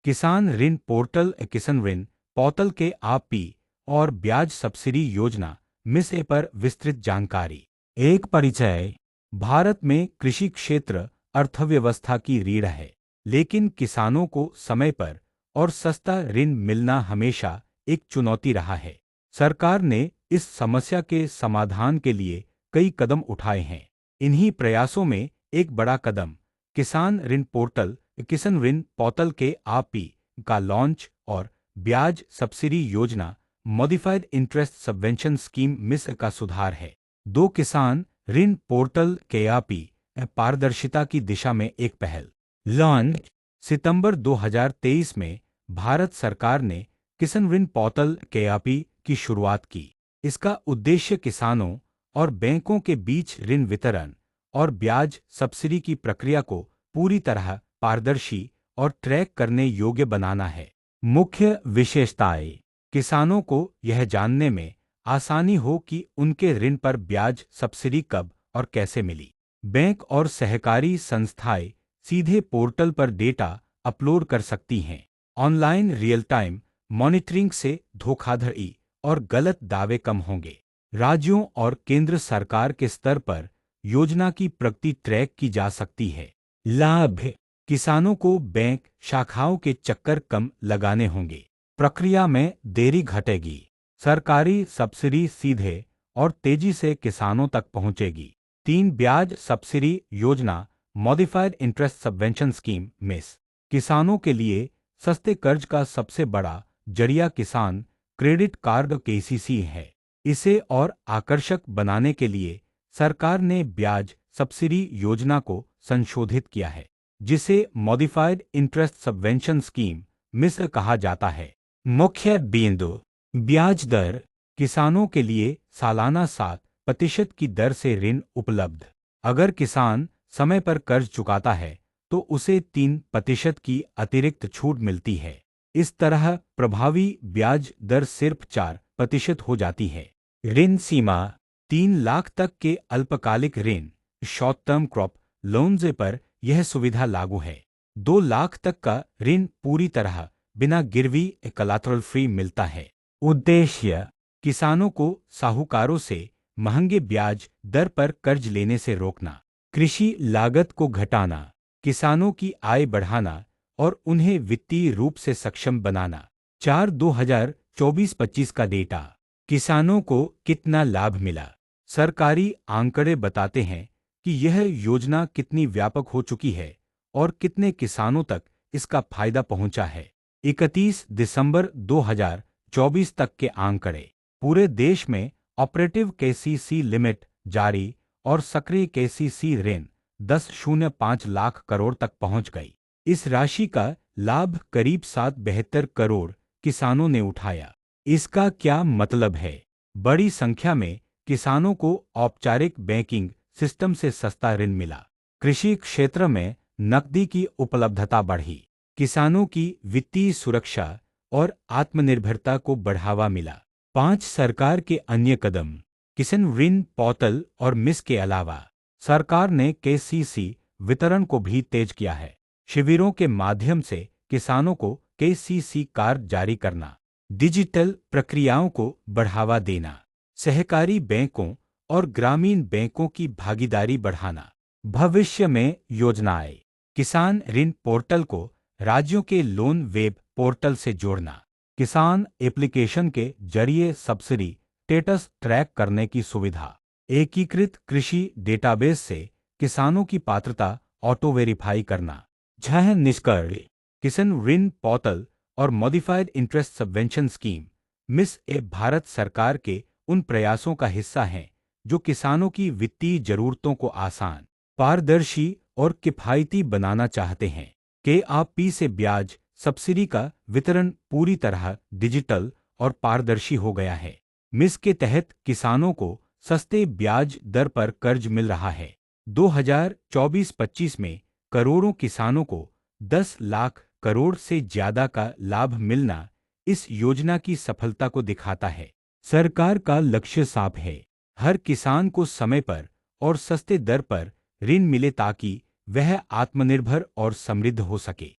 किसान ऋण पोर्टल किसान ऋण पोर्टल के आपी और ब्याज सब्सिडी योजना मिस पर विस्तृत जानकारी। एक परिचय। भारत में कृषि क्षेत्र अर्थव्यवस्था की रीढ़ है, लेकिन किसानों को समय पर और सस्ता ऋण मिलना हमेशा एक चुनौती रहा है। सरकार ने इस समस्या के समाधान के लिए कई कदम उठाए हैं। इन्हीं प्रयासों में एक बड़ा कदम किसान ऋण पोर्टल किसान ऋण पोर्टल के आपी का लॉन्च और ब्याज सब्सिडी योजना modified interest subvention scheme miss का सुधार है। दो किसान ऋण पोर्टल के आपी पारदर्शिता की दिशा में एक पहल। लॉन्च। सितंबर 2023 में भारत सरकार ने किसान ऋण पोर्टल के आपी की शुरुआत की। इसका उद्देश्य किसानों और बैंकों के बीच ऋण वितरण और ब्याज सब्सिडी की प्रक्रिया को पूरी तरह पारदर्शी और ट्रैक करने योग्य बनाना है। मुख्य विशेषताएं। किसानों को यह जानने में आसानी हो कि उनके ऋण पर ब्याज सब्सिडी कब और कैसे मिली। बैंक और सहकारी संस्थाएं सीधे पोर्टल पर डेटा अपलोड कर सकती हैं। ऑनलाइन रियल टाइम मॉनिटरिंग से धोखाधड़ी और गलत दावे कम होंगे। राज्यों और केंद्र सरकार के स्तर पर योजना की प्रगति ट्रैक की जा सकती है। लाभ। किसानों को बैंक शाखाओं के चक्कर कम लगाने होंगे। प्रक्रिया में देरी घटेगी। सरकारी सब्सिडी सीधे और तेजी से किसानों तक पहुंचेगी। 3 ब्याज सब्सिडी योजना modified interest subvention scheme miss किसानों के लिए सस्ते कर्ज का सबसे बड़ा जरिया किसान क्रेडिट कार्ड केसीसी है। इसे और आकर्षक बनाने के लिए सरकार ने ब्याज सब्सिडी योजना को संशोधित किया है, जिसे modified interest subvention scheme miss कहा जाता है। मुख्य बिंदु। ब्याज दर। किसानों के लिए सालाना 7% की दर से ऋण उपलब्ध। अगर किसान समय पर कर्ज चुकाता है तो उसे 3% की अतिरिक्त छूट मिलती है। इस तरह प्रभावी ब्याज दर सिर्फ 4% हो जाती है। ऋण सीमा। 3 लाख तक के अल्पकालिक ऋण शॉर्ट टर्म क्रॉप लोन्स पर यह सुविधा लागू है। 2 लाख तक का ऋण पूरी तरह बिना गिरवी कोलैटरल फ्री मिलता है। उद्देश्य। किसानों को साहूकारों से महंगे ब्याज दर पर कर्ज लेने से रोकना। कृषि लागत को घटाना। किसानों की आय बढ़ाना और उन्हें वित्तीय रूप से सक्षम बनाना। 2024-25 का डेटा। किसानों को कितना लाभ मिला। सरकारी आंकड़े बताते हैं कि यह योजना कितनी व्यापक हो चुकी है और कितने किसानों तक इसका फायदा पहुंचा है। 31 दिसंबर 2024 तक के आंकड़े। पूरे देश में ऑपरेटिव केसीसी लिमिट जारी और सक्रिय केसीसी ऋण 10.05 लाख करोड़ तक पहुंच गई। इस राशि का लाभ करीब 772 करोड़ किसानों ने उठाया। इसका क्या मतलब है? बड़ी संख्या में किसानों को औपचारिक बैंकिंग सिस्टम से सस्ता ऋण मिला। कृषि क्षेत्र में नकदी की उपलब्धता बढ़ी। किसानों की वित्तीय सुरक्षा और आत्मनिर्भरता को बढ़ावा मिला। 5 सरकार के अन्य कदम। किसान ऋण पोर्टल और मिस के अलावा सरकार ने केसीसी वितरण को भी तेज किया है। शिविरों के माध्यम से किसानों को केसीसी कार्ड जारी करना। डिजिटल प्रक्रियाओं को बढ़ावा देना। सहकारी बैंकों और ग्रामीण बैंकों की भागीदारी बढ़ाना। भविष्य में योजनाएं। किसान ऋण पोर्टल को राज्यों के लोन वेब पोर्टल से जोड़ना। किसान एप्लीकेशन के जरिए सब्सिडी स्टेटस ट्रैक करने की सुविधा। एकीकृत कृषि डेटाबेस से किसानों की पात्रता ऑटो वेरीफाई करना। छह निष्कर्ष। किसान ऋण पोर्टल और modified interest subvention scheme miss Bharat सरकार के उन प्रयासों का हिस्सा हैं जो किसानों की वित्तीय जरूरतों को आसान, पारदर्शी और किफायती बनाना चाहते हैं। केआरपी से ब्याज सब्सिडी का वितरण पूरी तरह डिजिटल और पारदर्शी हो गया है। मिस के तहत किसानों को सस्ते ब्याज दर पर कर्ज मिल रहा है। 2024-25 में करोड़ों किसानों को 10 लाख करोड़ से ज्यादा का लाभ मिलना इस योजना की सफलता को दिखाता है। सरकार का लक्ष्य साफ है, हर किसान को समय पर और सस्ते दर पर ऋण मिले ताकि वह आत्मनिर्भर और समृद्ध हो सके।